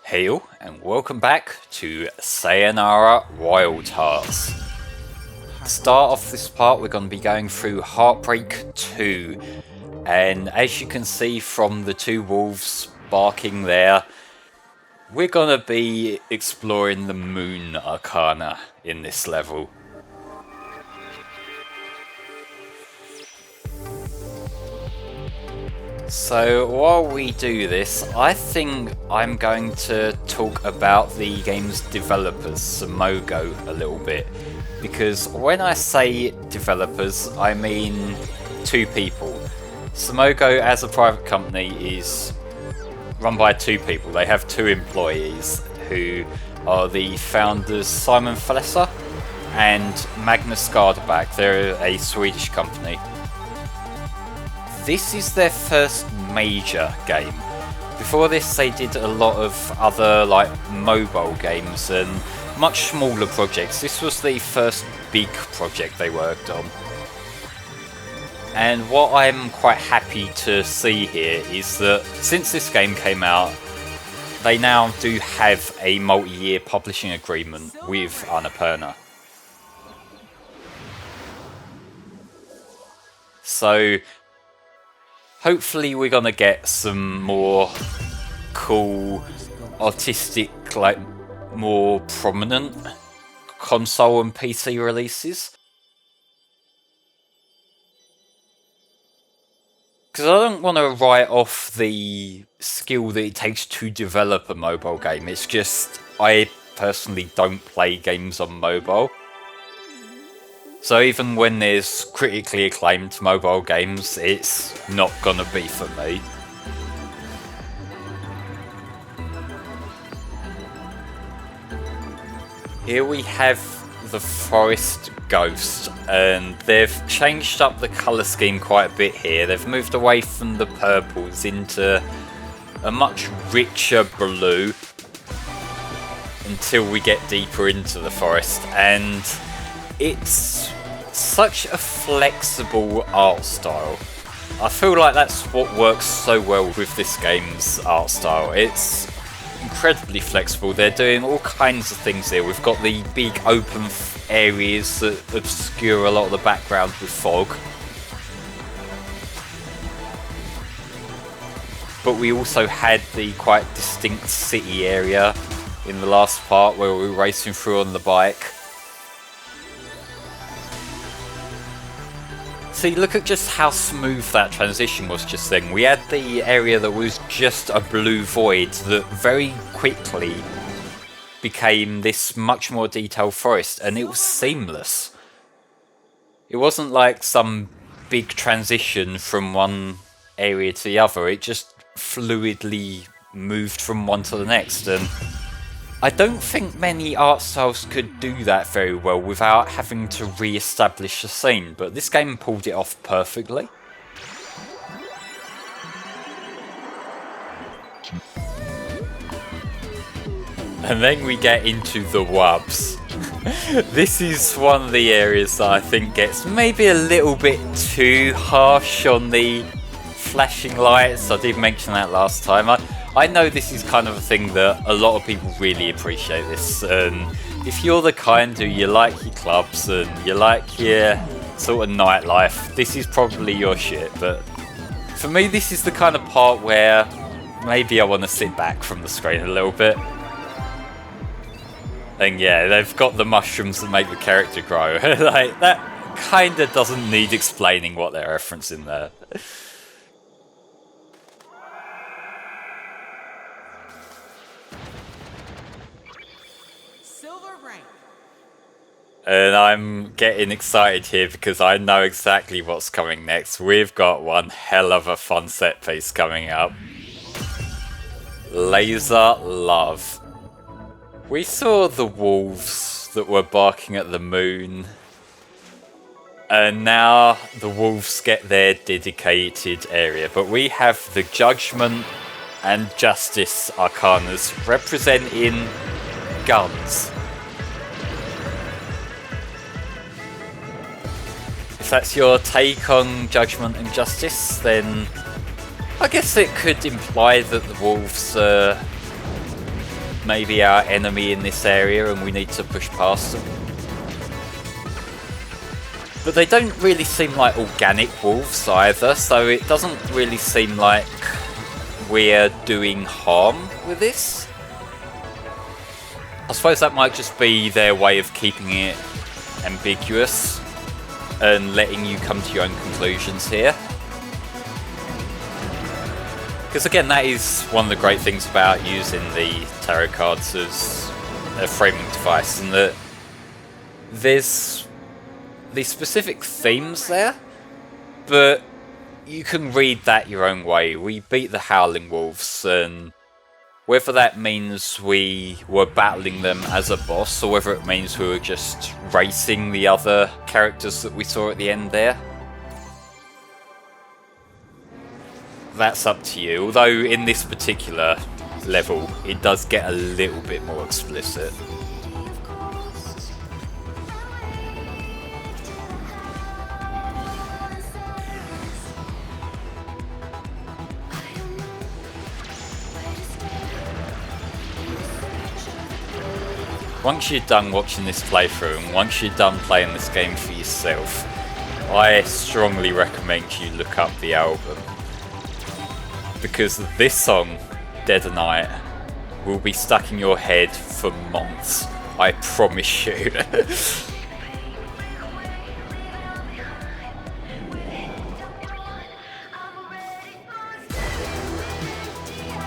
Hail and welcome back to Sayonara Wild Hearts. To start off this part, we're going to be going through Heartbreak 2, and as you can see from the two wolves barking there, we're going to be exploring the Moon Arcana in this level. So while we do this, I think I'm going to talk about the game's developers, Sumogo, a little bit. Because when I say developers, I mean two people. Sumogo as a private company is run by two people. They have two employees who are the founders Simon Flesser and Magnus Gardeback. They're a Swedish company. This is their first major game. Before this they did a lot of other mobile games and much smaller projects. This was the first big project they worked on. And what I'm quite happy to see here is that since this game came out, they now do have a multi-year publishing agreement with Annapurna. So hopefully we're gonna get some more cool, artistic, more prominent console and PC releases. Because I don't want to write off the skill that it takes to develop a mobile game. It's just, I personally don't play games on mobile. So even when there's critically acclaimed mobile games, it's not gonna be for me. Here we have the Forest Ghost, and they've changed up the colour scheme quite a bit here. They've moved away from the purples into a much richer blue until we get deeper into the forest, and it's such a flexible art style. I feel like that's what works so well with this game's art style. It's incredibly flexible. They're doing all kinds of things here. We've got the big open areas that obscure a lot of the background with fog. But we also had the quite distinct city area in the last part where we were racing through on the bike. See, look at just how smooth that transition was just then. We had the area that was just a blue void that very quickly became this much more detailed forest, and it was seamless. It wasn't like some big transition from one area to the other. It just fluidly moved from one to the next, and I don't think many art styles could do that very well without having to re-establish the scene, but this game pulled it off perfectly. And then we get into the wubs. This is one of the areas that I think gets maybe a little bit too harsh on the flashing lights. I did mention that last time. I know this is kind of a thing that a lot of people really appreciate this, and if you're the kind who you like your clubs and you like your sort of nightlife, this is probably your shit. But for me, this is the kind of part where maybe I want to sit back from the screen a little bit. And yeah, they've got the mushrooms that make the character grow. That kind of doesn't need explaining what they're referencing there. And I'm getting excited here because I know exactly what's coming next. We've got one hell of a fun set piece coming up. Laser Love. We saw the wolves that were barking at the moon, and now the wolves get their dedicated area. But we have the Judgment and Justice Arcanas representing guns. If that's your take on Judgment and Justice, then I guess it could imply that the wolves are maybe our enemy in this area and we need to push past them. But they don't really seem like organic wolves either, so it doesn't really seem like we're doing harm with this. I suppose that might just be their way of keeping it ambiguous and letting you come to your own conclusions here. Because again, that is one of the great things about using the tarot cards as a framing device, in that there's these specific themes there, but you can read that your own way. We beat the Howling Wolves, and whether that means we were battling them as a boss, or whether it means we were just racing the other characters that we saw at the end there, that's up to you. Although in this particular level, it does get a little bit more explicit. Once you're done watching this playthrough, and once you're done playing this game for yourself, I strongly recommend you look up the album. Because this song, Dead of Night, will be stuck in your head for months. I promise you.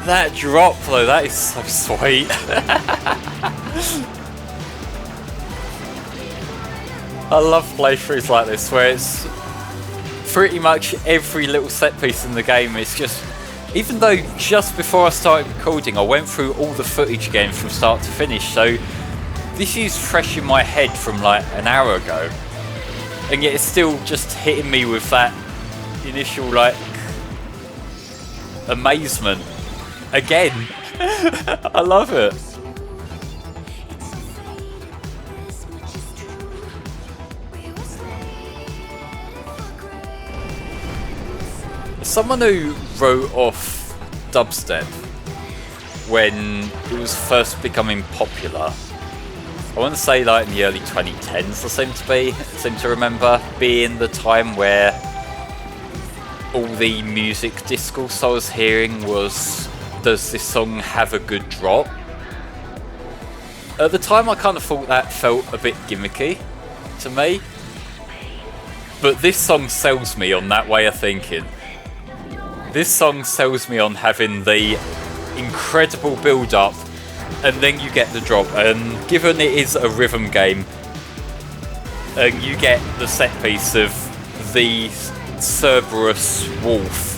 That drop though, that is so sweet. I love playthroughs like this where it's pretty much every little set piece in the game. It's just, even though just before I started recording I went through all the footage again from start to finish, so this is fresh in my head from like an hour ago, and yet it's still just hitting me with that initial like amazement again. I love it. Someone who wrote off dubstep when it was first becoming popular, I want to say like in the early 2010s, I seem to remember being the time where all the music discourse I was hearing was, does this song have a good drop? At the time I kind of thought that felt a bit gimmicky to me, but this song sells me on that way of thinking. This song sells me on having the incredible build-up and then you get the drop, and given it is a rhythm game and you get the set piece of the Cerberus wolf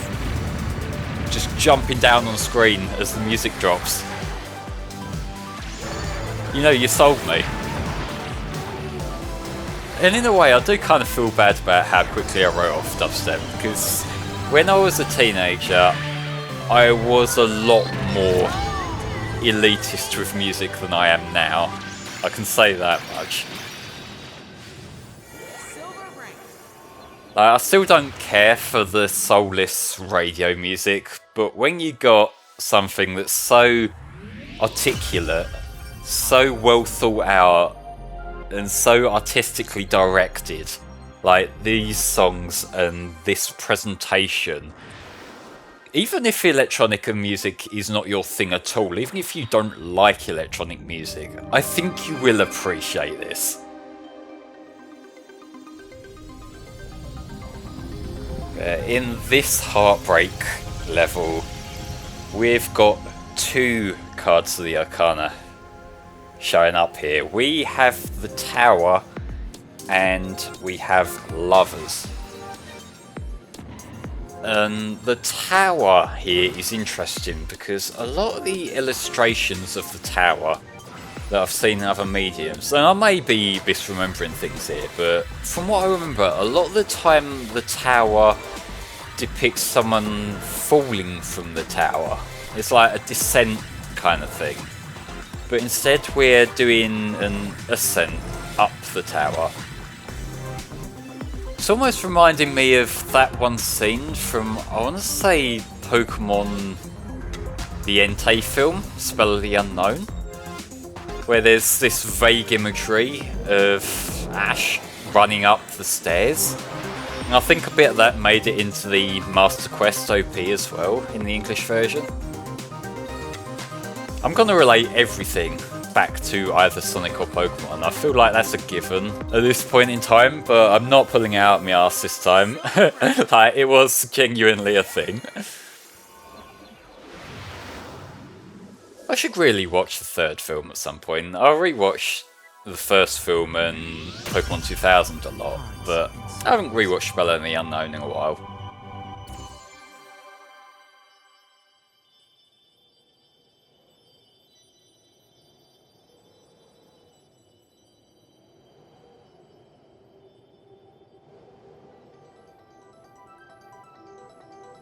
just jumping down on screen as the music drops, you know, you sold me. And in a way I do kind of feel bad about how quickly I wrote off dubstep, because when I was a teenager, I was a lot more elitist with music than I am now. I can say that much. I still don't care for the soulless radio music, but when you got something that's so articulate, so well thought out, and so artistically directed, like these songs and this presentation, even if electronic music is not your thing at all, even if you don't like electronic music, I think you will appreciate this. In this Heartbreak level, we've got two cards of the Arcana showing up here. We have the Tower and we have Lovers. And the Tower here is interesting because a lot of the illustrations of the Tower that I've seen in other mediums, and I may be misremembering things here, but from what I remember, a lot of the time the Tower depicts someone falling from the tower. It's like a descent kind of thing. But instead we're doing an ascent up the tower. It's almost reminding me of that one scene from, I want to say, Pokemon the Entei film, Spell of the Unknown, where there's this vague imagery of Ash running up the stairs. And I think a bit of that made it into the Master Quest OP as well, in the English version. I'm gonna relate everything back to either Sonic or Pokemon. I feel like that's a given at this point in time, but I'm not pulling it out my arse this time. Like, it was genuinely a thing. I should really watch the third film at some point. I'll rewatch the first film and Pokemon 2000 a lot, but I haven't rewatched Spell in the Unknown in a while.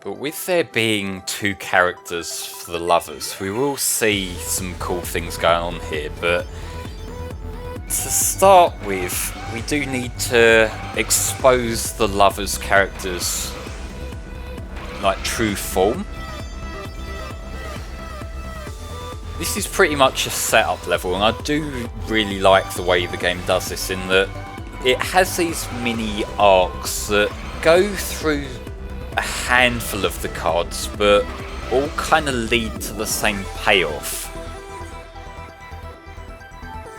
But with there being two characters for the lovers, we will see some cool things going on here, but to start with, we do need to expose the lovers' characters' like true form. This is pretty much a setup level, and I do really like the way the game does this in that it has these mini arcs that go through a handful of the cards, but all kind of lead to the same payoff.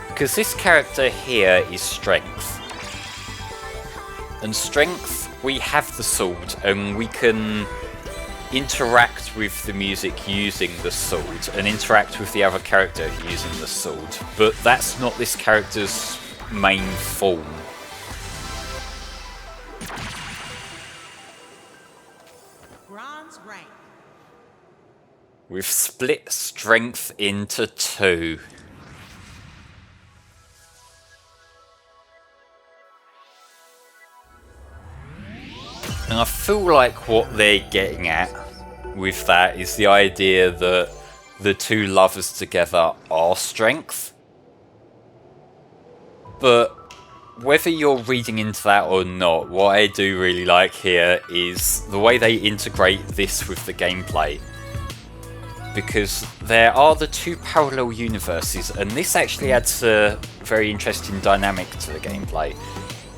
Because this character here is Strength. And Strength, we have the sword, and we can interact with the music using the sword, and interact with the other character using the sword. But that's not this character's main form. We've split Strength into two. And I feel like what they're getting at with that is the idea that the two lovers together are Strength. But whether you're reading into that or not, what I do really like here is the way they integrate this with the gameplay. Because there are the two parallel universes, and this actually adds a very interesting dynamic to the gameplay,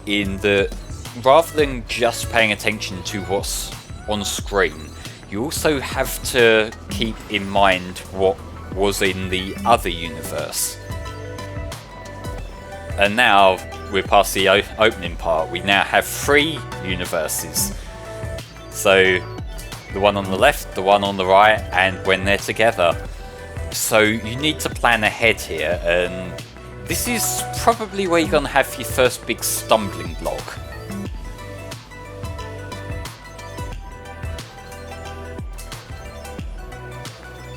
in that rather than just paying attention to what's on screen, you also have to keep in mind what was in the other universe. And now we're past the opening part, we now have 3 universes. So the one on the left, the one on the right, and when they're together. So you need to plan ahead here, and this is probably where you're going to have your first big stumbling block.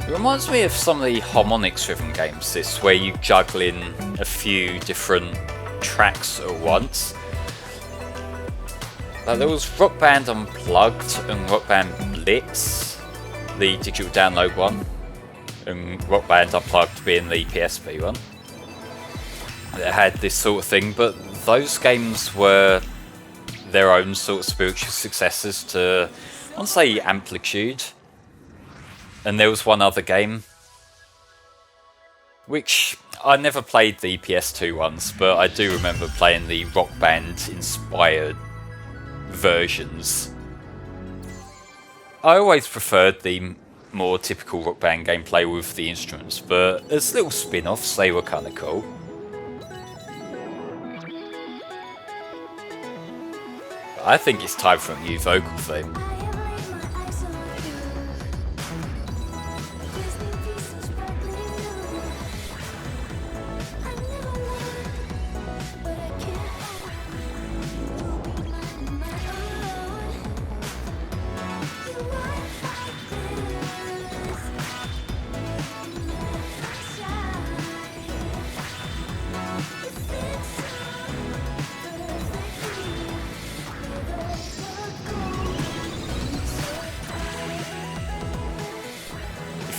It reminds me of some of the harmonics-driven games, this, where you juggle in a few different tracks at once. There was Rock Band Unplugged and Rock Band Blitz, the digital download one, and Rock Band Unplugged being the PSP one. It had this sort of thing, but those games were their own sort of spiritual successors to, I want to say, Amplitude. And there was one other game, which I never played the PS2 ones, but I do remember playing the Rock Band inspired versions. I always preferred the more typical Rock Band gameplay with the instruments, but as little spin-offs they were kinda cool. I think it's time for a new vocal theme.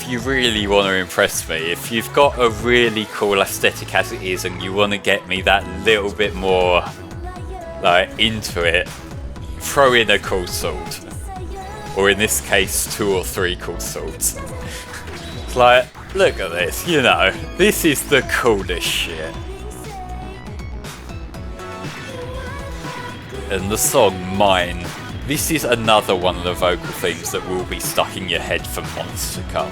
If you really want to impress me, if you've got a really cool aesthetic as it is and you want to get me that little bit more like into it, throw in a cool sword. Or in this case, 2 or 3 cool swords. It's like, Look at this, you know, this is the coolest shit. And the song, Mine, this is another one of the vocal themes that will be stuck in your head for months to come.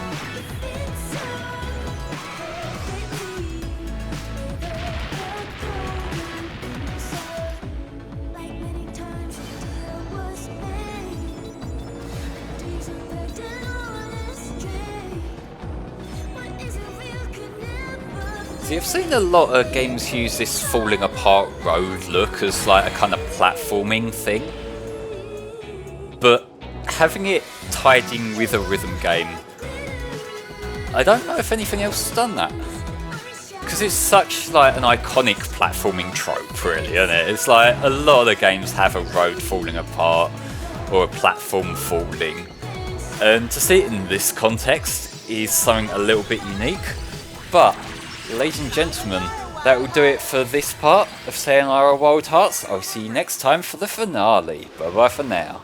See, I've seen a lot of games use this falling apart road look as like a kind of platforming thing, but having it tied in with a rhythm game, I don't know if anything else has done that. Because it's such like an iconic platforming trope, really, isn't it? It's like a lot of the games have a road falling apart or a platform falling, and to see it in this context is something a little bit unique. But ladies and gentlemen, that will do it for this part of Sayonara Wild Hearts. I'll see you next time for the finale. Bye bye for now.